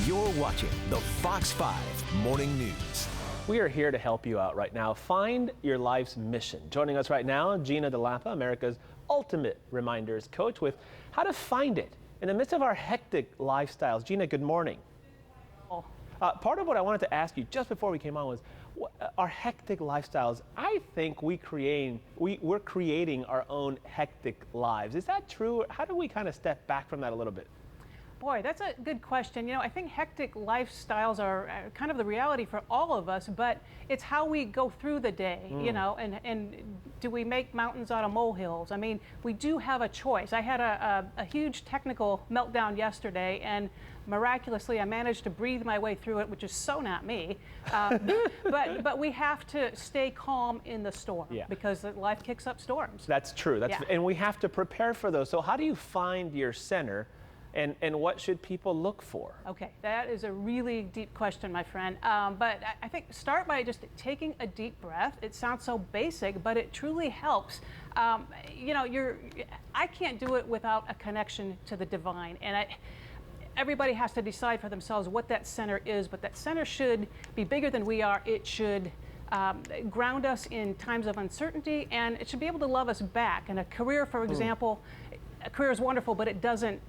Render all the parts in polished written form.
You're watching the Fox 5 Morning News. We are here to help you out right now. Find your life's mission. Joining us right now, Gina DeLappa, America's ultimate reminders coach, with how to find it in the midst of our hectic lifestyles. Gina, good morning. Part of what I wanted to ask you just before we came on was our hectic lifestyles. I think we're creating our own hectic lives. Is that true? How do we kind of step back from that a little bit? Boy, that's a good question. You know, I think hectic lifestyles are kind of the reality for all of us, but it's how we go through the day, you know, and do we make mountains out of molehills? I mean, we do have a choice. I had a huge technical meltdown yesterday, and miraculously I managed to breathe my way through it, which is so not me. But we have to stay calm in the storm, because life kicks up storms. That's true. And we have to prepare for those. So how do you find your center? And what should people look for? Okay, that is a really deep question, my friend. But I think start by just taking a deep breath. It sounds so basic, but it truly helps. You know, I can't do it without a connection to the divine. And everybody has to decide for themselves what that center is, but that center should be bigger than we are. It should ground us in times of uncertainty, and it should be able to love us back. And a career, for example, a career is wonderful, but it doesn't.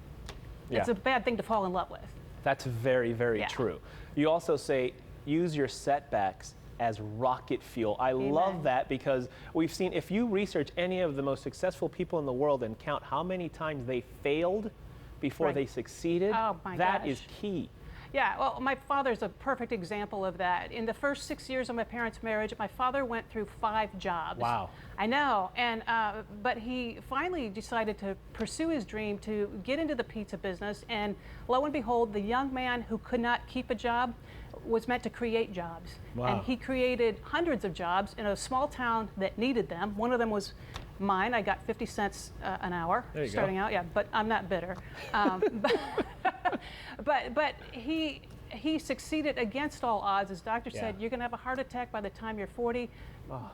It's a bad thing to fall in love with. That's very, very true. You also say use your setbacks as rocket fuel. I love that, because we've seen, if you research any of the most successful people in the world and count how many times they failed before they succeeded, that is key. Yeah, well, my father's a perfect example of that. In the first 6 years of my parents' marriage, my father went through 5 jobs. Wow. I know, and but he finally decided to pursue his dream to get into the pizza business, and lo and behold, the young man who could not keep a job was meant to create jobs. Wow. And he created hundreds of jobs in a small town that needed them. One of them was mine. I got 50 cents an hour starting out. Yeah, but I'm not bitter. But he succeeded against all odds. His doctor said, you're going to have a heart attack by the time you're 40.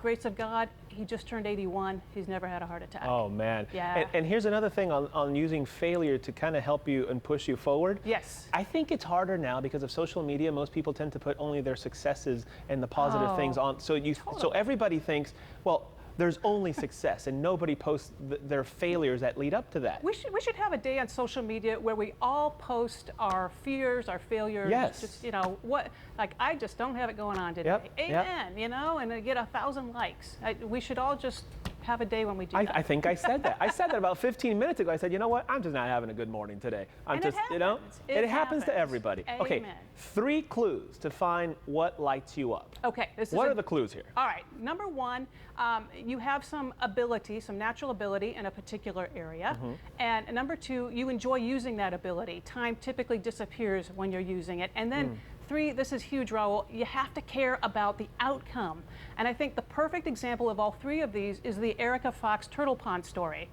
Grace of God, he just turned 81. He's never had a heart attack. Oh, man. Yeah. And here's another thing on using failure to kind of help you and push you forward. Yes. I think it's harder now because of social media. Most people tend to put only their successes and the positive things on. So so everybody thinks, well, there's only success, and nobody posts their failures that lead up to that. We should have a day on social media where we all post our fears, our failures. Yes. Just, you know, I just don't have it going on today. Amen. You know, and get 1,000 likes. We should all just have a day when we do that. I think I said that. I said that about 15 minutes ago. I said, you know what? I'm just not having a good morning today. It happens to everybody. Amen. Okay, 3 clues to find what lights you up. Okay. What are the clues here? All right. Number 1, you have some ability, some natural ability in a particular area. And number 2, you enjoy using that ability. Time typically disappears when you're using it. And then 3, this is huge, Raul, you have to care about the outcome. And I think the perfect example of all 3 of these is the Erica Fox Turtle Pond story.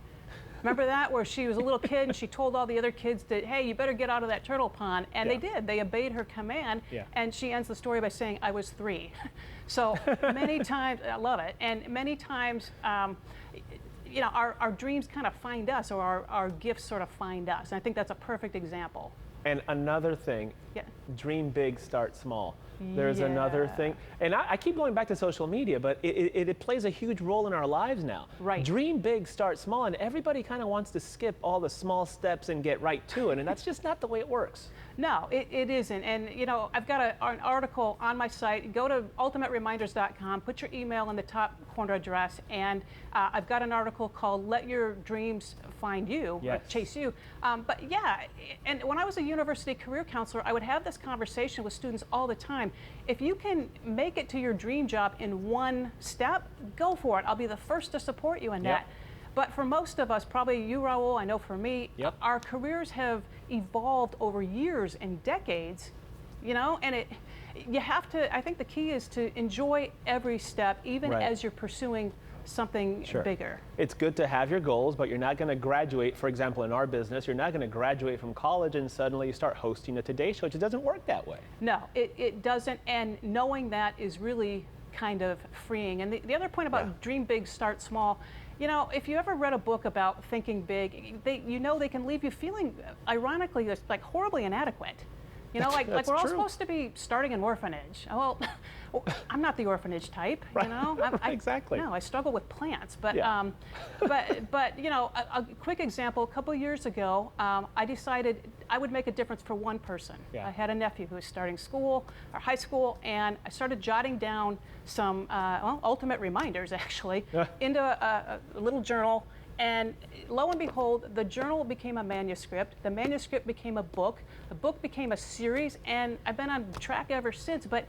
Remember that, where she was a little kid and she told all the other kids that, hey, you better get out of that turtle pond. And they did. They obeyed her command. And she ends the story by saying, I was 3. So many times, I love it. And many times, you know, our dreams kind of find us, or our gifts sort of find us. And I think that's a perfect example. And another thing, dream big, start small. There's another thing. And I keep going back to social media, but it plays a huge role in our lives now. Right. Dream big, start small, and everybody kind of wants to skip all the small steps and get right to it, and that's just not the way it works. No, it isn't. And, you know, I've got an article on my site. Go to ultimatereminders.com, put your email in the top corner address, and I've got an article called Let Your Dreams Find You, or Chase You. But yeah, and when I was a university career counselor, I would have this conversation with students all the time. If you can make it to your dream job in 1 step, go for it. I'll be the first to support you in that. But for most of us, probably you, Raul, I know for me, our careers have evolved over years and decades, you know, and you have to, I think the key is to enjoy every step, even as you're pursuing something bigger. It's good to have your goals, but you're not going to graduate, for example, in our business, you're not going to graduate from college and suddenly you start hosting a Today Show. It just doesn't work that way. No, it doesn't, and knowing that is really kind of freeing. And the other point about dream big, start small, you know, if you ever read a book about thinking big, you know they can leave you feeling, ironically, like horribly inadequate. You know, like That's we're all true. supposed to be starting an orphanage. Well, I'm not the orphanage type, Right. you know. Exactly. No, I struggle with plants, but Yeah. but you know, a quick example. A couple years ago, I decided I would make a difference for one person. Yeah. I had a nephew who was starting school or high school, and I started jotting down some ultimate reminders actually Yeah. into a little journal. And lo and behold, the journal became a manuscript. The manuscript became a book. The book became a series, and I've been on track ever since. But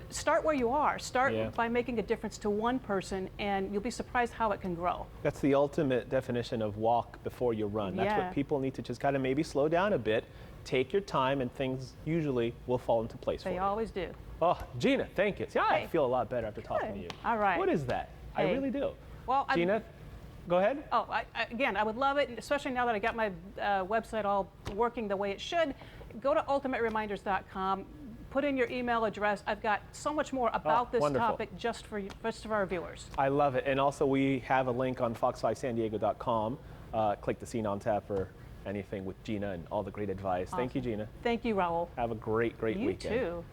start where you are. Start Yeah. by making a difference to one person, and you'll be surprised how it can grow. That's the ultimate definition of walk before you run. That's Yeah. what people need to just kind of maybe slow down a bit, take your time, and things usually will fall into place for They you. always do. Oh, Gina, thank you. See, I Hey. feel a lot better after talking to Good. you. All right. What is that? I Hey. really do. Well, Gina, go ahead. Oh, again, I would love it, and especially now that I got my website all working the way it should. Go to ultimatereminders.com, put in your email address. I've got so much more about this wonderful. topic just for our viewers. I love it. And also, we have a link on fox5sandiego.com. Click the scene on tap for anything with Gina and all the great advice. Thank you, Gina. Thank you, Raul. Have a great You weekend. too.